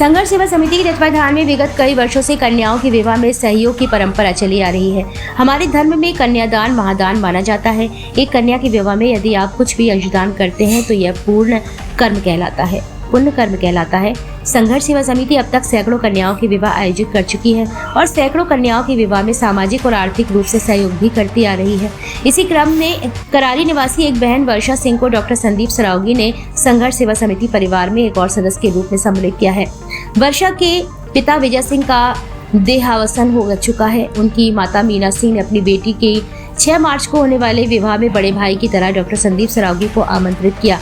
संघर्ष सेवा समिति के तत्वाधान में विगत कई वर्षों से कन्याओं के विवाह में सहयोग की परंपरा चली आ रही है। हमारे धर्म में कन्यादान महादान माना जाता है। एक कन्या के विवाह में यदि आप कुछ भी अंशदान करते हैं तो यह पुण्य कर्म कहलाता है। संघर्ष सेवा समिति अब तक सैकड़ों कन्याओं के विवाह आयोजित कर चुकी है और सैकड़ों कन्याओं के विवाह में सामाजिक और आर्थिक रूप से सहयोग भी करती आ रही है। इसी क्रम में करारी निवासी एक बहन वर्षा सिंह को डॉक्टर संदीप सरावगी ने संघर्ष सेवा समिति परिवार में एक और सदस्य के रूप में सम्मिलित किया है। वर्षा के पिता विजय सिंह का देहावसान हो चुका है। उनकी माता मीना सिंह ने अपनी बेटी के 6 मार्च को होने वाले विवाह में बड़े भाई की तरह डॉक्टर संदीप सरावगी को आमंत्रित किया।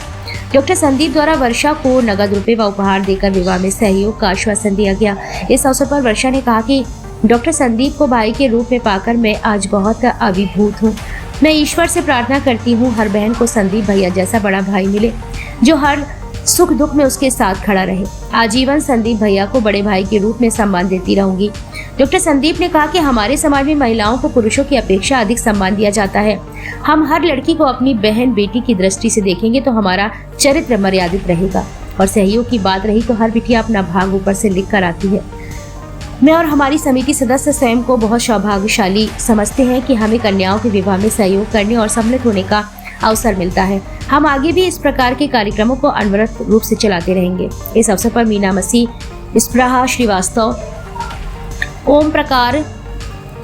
डॉक्टर संदीप द्वारा वर्षा को नगद रुपए व उपहार देकर विवाह में सहयोग का आश्वासन दिया गया। इस अवसर पर वर्षा ने कहा कि डॉक्टर संदीप को भाई के रूप में पाकर मैं आज बहुत अभिभूत हूँ। मैं ईश्वर से प्रार्थना करती हूँ हर बहन को संदीप भैया जैसा बड़ा भाई मिले जो हर सुख दुख में उसके साथ खड़ा रहे। आजीवन संदीप भैया को बड़े भाई के रूप में सम्मान देती रहूंगी। डॉक्टर संदीप ने कहा कि हमारे समाज में महिलाओं को पुरुषों की अपेक्षा अधिक सम्मान दिया जाता है। हम हर लड़की को अपनी बहन बेटी की दृष्टि से देखेंगे तो हमारा चरित्र मर्यादित रहेगा। और सहयोग की बात रही तो हर बिटिया अपना भाग ऊपर से लिख कर आती है। मैं और हमारी समिति सदस्य स्वयं को बहुत सौभाग्यशाली समझते हैं कि हमें कन्याओं के विवाह में सहयोग करने और सम्मिलित होने का अवसर मिलता है। हम आगे भी इस प्रकार के कार्यक्रमों को अनवरत रूप से चलाते रहेंगे। इस अवसर पर मीना मसीह, स्प्रहा श्रीवास्तव,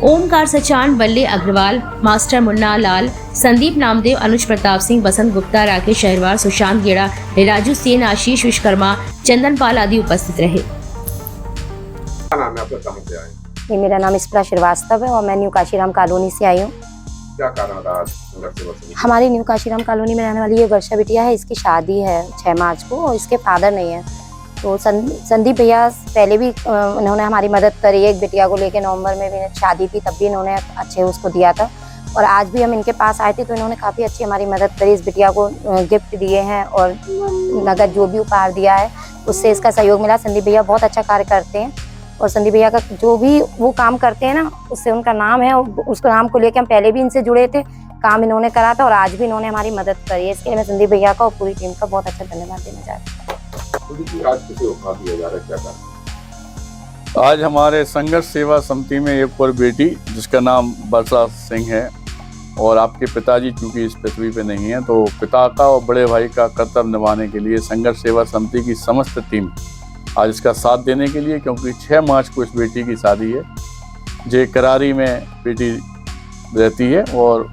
ओमकार सचान, बल्ले अग्रवाल, मास्टर मुन्ना लाल, संदीप नामदेव, अनुज प्रताप सिंह, बसंत गुप्ता, राकेश शहरवार, सुशांत गेड़ा, राजू सेन, आशीष विश्वकर्मा, चंदन पाल आदि उपस्थित रहे। क्या नाम है आपका, कहाँ से आए? ये मेरा नाम स्प्रहा श्रीवास्तव है और मैं न्यू काशीराम कॉलोनी से आई हूँ। क्या कारण था आज संघर्ष सेवा समिति? हमारी न्यू काशीराम कॉलोनी में रहने वाली ये वर्षा बिटिया है। इसकी शादी है 6 मार्च को और इसके फादर नहीं है। तो संदीप भैया पहले भी उन्होंने हमारी मदद करी। एक बिटिया को लेके नवंबर में भी शादी थी, तब भी इन्होंने अच्छे उसको दिया था। और आज भी हम इनके पास आए थे तो इन्होंने काफ़ी अच्छी हमारी मदद करी। इस बिटिया को गिफ्ट दिए हैं और नगद जो भी उपहार दिया है उससे इसका सहयोग मिला। संदीप भैया बहुत अच्छा कार्य करते हैं और संदीप भैया का जो भी वो काम करते हैं ना, उससे उनका नाम है। उसके नाम को लेके हम पहले भी इनसे जुड़े थे, काम इन्होंने करा था और आज भी इन्होंने हमारी मदद करी है। इसके लिए मैं संदीप भैया का और पूरी टीम का बहुत अच्छा धन्यवाद देना चाहती हूँ। आज किसे उपहार दिया जा रहा है, क्या कारण? आज हमारे संघर्ष सेवा समिति में एक और बेटी जिसका नाम वर्षा सिंह है और आपके पिताजी चूंकि इस पृथ्वी पे नहीं है तो पिता का और बड़े भाई का कर्तव्य निभाने के लिए संघर्ष सेवा समिति की समस्त टीम आज इसका साथ देने के लिए, क्योंकि 6 मार्च को इस बेटी की शादी है। जे करारी में बेटी रहती है और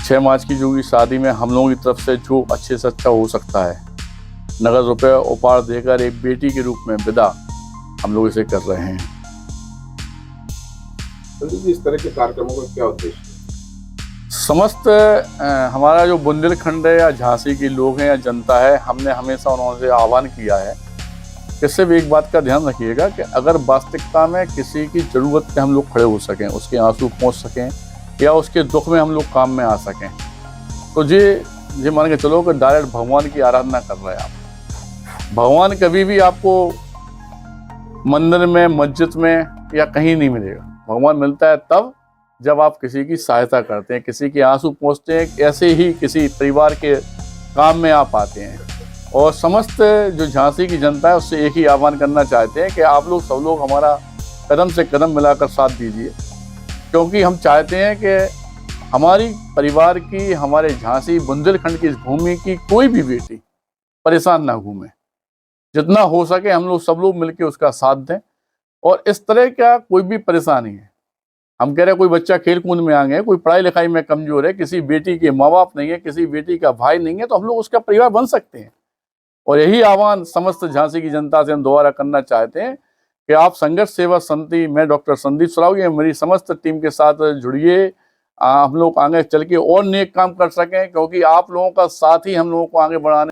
6 मार्च की जो शादी में हम लोगों की तरफ से जो अच्छे से अच्छा हो सकता है नगद रुपये उपहार देकर एक बेटी के रूप में विदा हम लोग इसे कर रहे हैं। तो इस तरह के कार्यक्रमों का क्या उद्देश्य है? समस्त हमारा जो बुंदेलखंड है या झांसी के लोग हैं या जनता है, हमने हमेशा उन्होंने आह्वान किया है कि सिर्फ एक बात का ध्यान रखिएगा कि अगर वास्तविकता में किसी की ज़रूरत पे हम लोग खड़े हो सकें, उसके आंसू पहुंच सकें या उसके दुख में हम लोग काम में आ सकें, तो ये मान के चलो कि डायरेक्ट भगवान की आराधना कर रहे हैं आप। भगवान कभी भी आपको मंदिर में, मस्जिद में या कहीं नहीं मिलेगा। भगवान मिलता है तब जब आप किसी की सहायता करते हैं, किसी के आंसू पहुँचते हैं, ऐसे ही किसी परिवार के काम में आप आते हैं। और समस्त जो झांसी की जनता है उससे एक ही आह्वान करना चाहते हैं कि आप लोग सब लोग हमारा कदम से कदम मिलाकर साथ दीजिए, क्योंकि हम चाहते हैं कि हमारी परिवार की, हमारे झांसी बुंदेलखंड की इस भूमि की कोई भी बेटी परेशान ना घूमे। जितना हो सके हम लोग सब लोग मिलकर उसका साथ दें। और इस तरह का कोई भी परेशानी है, हम कह रहे हैं कोई बच्चा खेल कूद में आ गए, कोई पढ़ाई लिखाई में कमजोर है, किसी बेटी के माँ बाप नहीं है, किसी बेटी का भाई नहीं है, तो हम लोग उसका परिवार बन सकते हैं। और यही आह्वान समस्त झांसी की जनता से हम दोबारा करना चाहते हैं कि आप संघर्ष सेवा समिति में डॉक्टर संदीप सरावगी मेरी समस्त टीम के साथ जुड़िए। हम लोग आगे चल के और नेक काम कर सकें, क्योंकि आप लोगों का साथ ही हम लोगों को आगे बढ़ाने